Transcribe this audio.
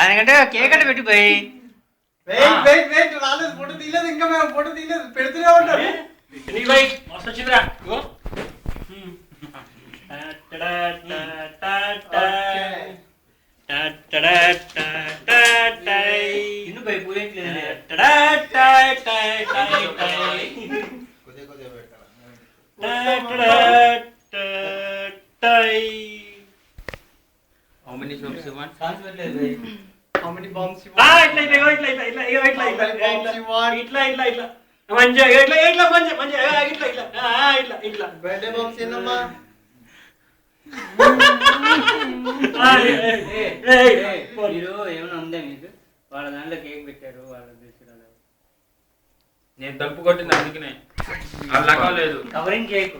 ఆయనకంటే కేక్ అంటే పెట్టిపోయి రాలేదు, ఫోటో తీయలేదు, ఇంకా మేము ఫోటో తీయలేదు, పెడుతూనే ఉంటారు. వచ్చిందిరా How many shops you want? How many bombs you ఇట్లా want? ఇట్లా ఇట్లా ఇట్లా ఇట్లా ఇట్లా ఇట్లా How many bombs you want? ఇట్లా ఇట్లా ఇట్లా మంచిగా ఇట్లా ఇట్లా మంచిగా మంచిగా ఇట్లా ఇట్లా ఇట్లా ఇట్లా బర్త్డే బాంబ్స్ ఎన్నమ్మా? మీరు ఏమైనా ఉందా మీకు? వాళ్ళ దాంట్లో కేక్ పెట్టారు, వాళ్ళ నేను తప్పు కొట్టింది అందుకనే అలా లేదు కవరింగ్ కేక్